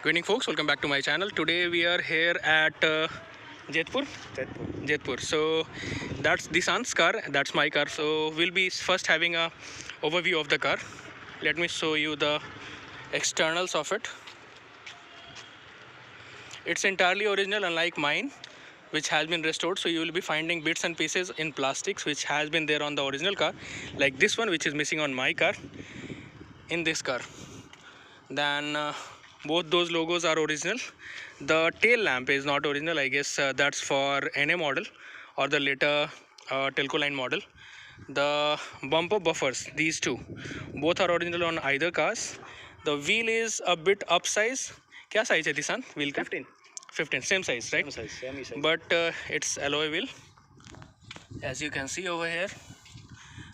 Good evening, folks. Welcome back to my channel. Today we are here at Jetpur. Jetpur. So that's Disant's car. That's my car. So we'll be first having a overview of the car. Let me show you the externals of it. It's entirely original, unlike mine, which has been restored. So you will be finding bits and pieces in plastics, which has been there on the original car, like this one, which is missing on my car, in this car. Then both those logos are original. The tail lamp is not original. I guess that's for NA model or the later telco line model. The bumper buffers, these two, both are original on either cars. The wheel is a bit upsize. Kya size hai Disan? Wheel ka? 15, same size, right? Same size. But it's alloy wheel. As you can see over here,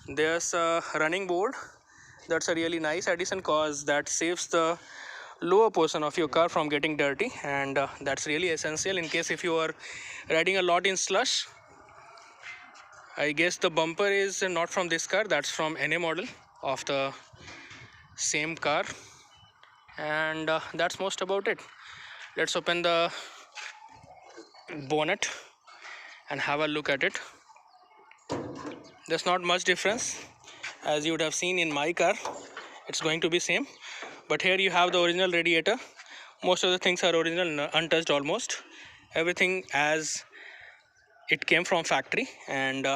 there's a running board. That's a really nice addition cause that saves the lower portion of your car from getting dirty, and that's really essential in case if you are riding a lot in slush. I guess the bumper is not from this car, that's from NA model of the same car, and that's most about it. Let's open the bonnet and have a look at it. There's not much difference, as you would have seen in my car. It's going to be same, but here you have the original radiator. Most of the things are original, untouched almost. Everything as it came from factory, and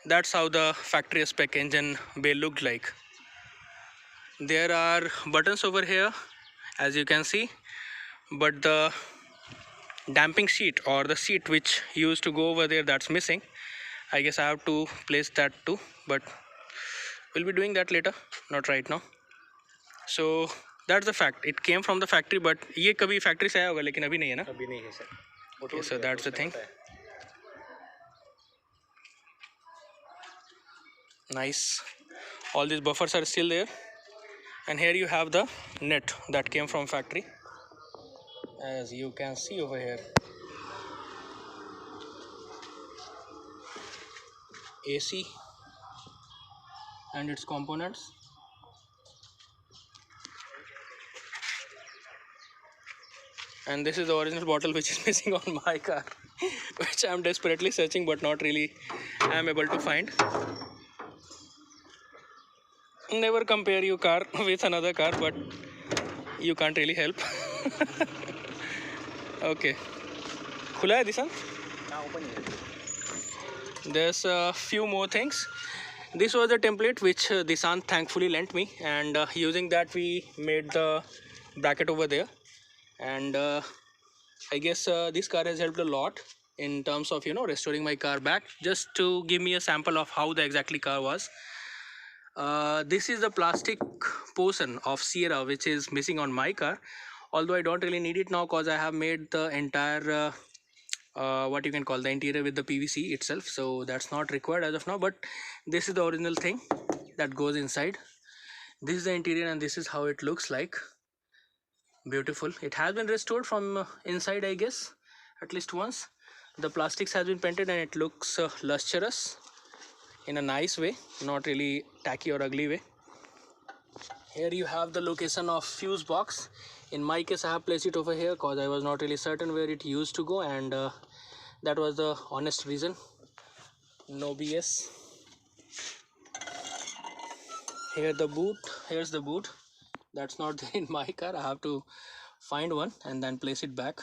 that's how the factory spec engine bay looked like. There are buttons over here, as you can see, but the damping sheet or the seat which used to go over there, that's missing. I guess I have to place that too, but we'll be doing that later, not right now. So that's the fact. It came from the factory, but ये कभी factory से आया होगा, लेकिन अभी नहीं है ना? अभी नहीं है sir. Okay, so that's the thing. Nice. All these buffers are still there, and here you have the net that came from factory, as you can see over here. AC and its components. And this is the original bottle which is missing on my car, which I am desperately searching but not really am able to find. Never compare your car with another car, but you can't really help. Okay. खुला है दिशा? There's a few more things. This was the template which Disant thankfully lent me, and using that we made the bracket over there. And I guess this car has helped a lot in terms of restoring my car back. Just to give me a sample of how the exactly car was. This is the plastic portion of Sierra which is missing on my car, although I don't really need it now because I have made the entire what you can call the interior with the PVC itself, so that's not required as of now. But this is the original thing that goes inside. This is the interior, and this is how it looks like. Beautiful. It has been restored from inside, I guess, at least once. The plastics has been painted and it looks lustrous in a nice way, not really tacky or ugly way. Here you have the location of fuse box. In my case I have placed it over here because I was not really certain where it used to go, and that was the honest reason. No BS. Here's the boot. That's not there in my car. I have to find one and then place it back,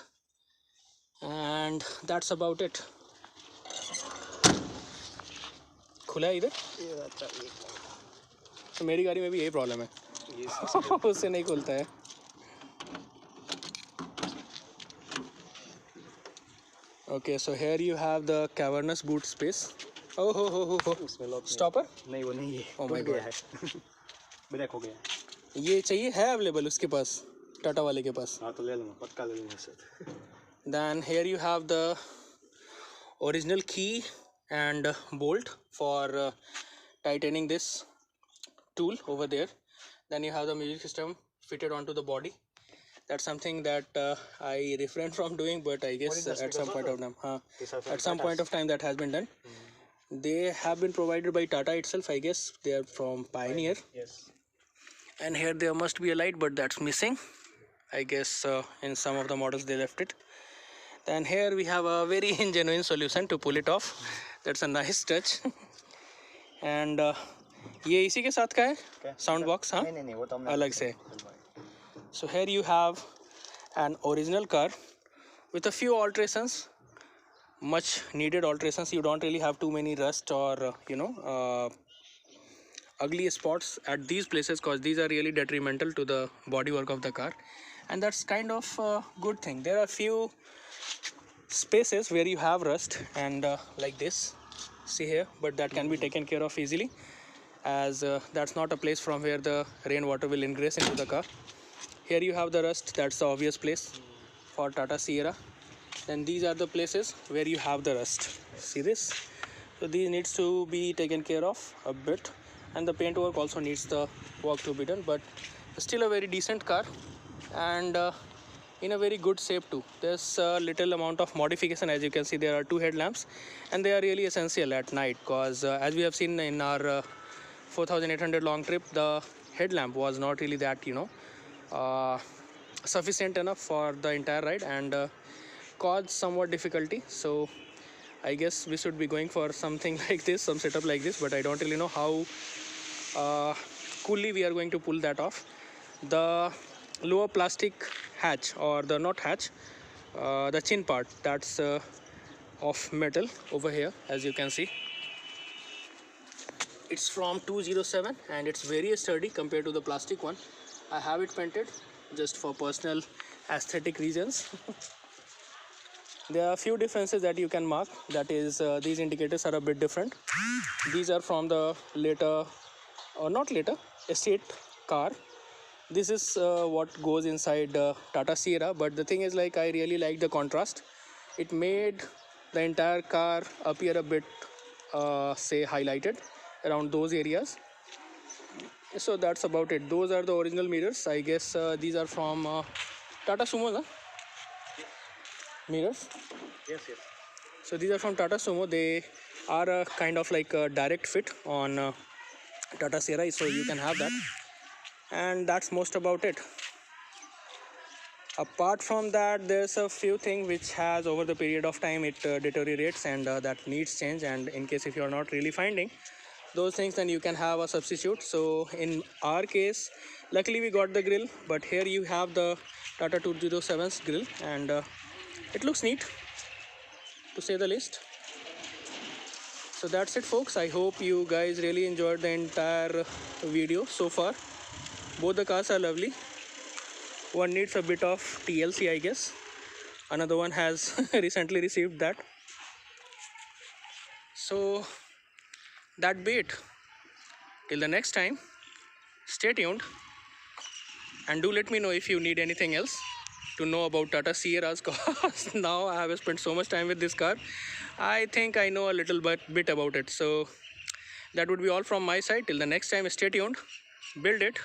and that's about it. खुला है इधर? तो मेरी गाड़ी में भी यही problem है, उससे नहीं खुलता है. Okay, so here you have the cavernous boot space. Oh. Stopper? नहीं वो नहीं है. Oh my god. ब्रेक हो गया. ये चाहिए है अवेलेबल उसके पास, टाटा वाले के पास? हाँ तो ले लूँगा, पक्का ले लूँगा sir. Then here you have the original key and bolt for tightening this tool over there. Then you have the music system fitted onto the body. That's something that I refrain from doing, but I guess at some point of time that has been done. They have been provided by Tata itself, I guess. They are from Pioneer. Yes. And here there must be a light, but that's missing. I guess in some of the models they left it. Then here we have a very genuine solution to pull it off. That's a nice touch. And ये इसी के साथ का है क्या? Sound box, हाँ नहीं वो तो हमने अलग से. So here you have an original car with a few alterations, much needed alterations. You don't really have too many rust or ugly spots at these places, because these are really detrimental to the bodywork of the car, and that's kind of a good thing. There are few spaces where you have rust and like this, see here, but that can be taken care of easily, as that's not a place from where the rainwater will ingress into the car. Here you have the rust, that's the obvious place for Tata Sierra. Then these are the places where you have the rust, see this. So these needs to be taken care of a bit, and the paint work also needs the work to be done, but still a very decent car, and in a very good shape too. There's a little amount of modification. As you can see, there are two headlamps, and they are really essential at night, because as we have seen in our 4800 long trip, the headlamp was not really that sufficient enough for the entire ride, and caused somewhat difficulty. So I guess we should be going for something like this, some setup like this, but I don't really know how coolly we are going to pull that off. The lower plastic hatch, or the not hatch, the chin part, that's of metal over here, as you can see. It's from 207 and it's very sturdy compared to the plastic one. I have it painted just for personal aesthetic reasons. There are a few differences that you can mark. That is, these indicators are a bit different. These are from the later, or not later, estate car. This is what goes inside Tata Sierra, but the thing is, like, I really like the contrast. It made the entire car appear a bit say highlighted around those areas. So that's about it. Those are the original mirrors. I guess these are from Tata Sumo, huh? Mirrors. Yes. So these are from Tata Sumo. They are a kind of like a direct fit on Tata Sierra, so you can have that. And that's most about it. Apart from that, there's a few things which has over the period of time it deteriorates, and that needs change. And in case if you're not really finding those things, then you can have a substitute. So in our case, luckily we got the grill, but here you have the Tata 207's grill, and it looks neat, to say the least. So that's it, folks. I hope you guys really enjoyed the entire video so far. Both the cars are lovely. One needs a bit of TLC, I guess. Another one has recently received that. So that be it. Till the next time, stay tuned, and do let me know if you need anything else to know about Tata Sierras, because now I have spent so much time with this car. I think I know a little bit about it. So that would be all from my side. Till the next time, stay tuned, build it,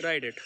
ride it.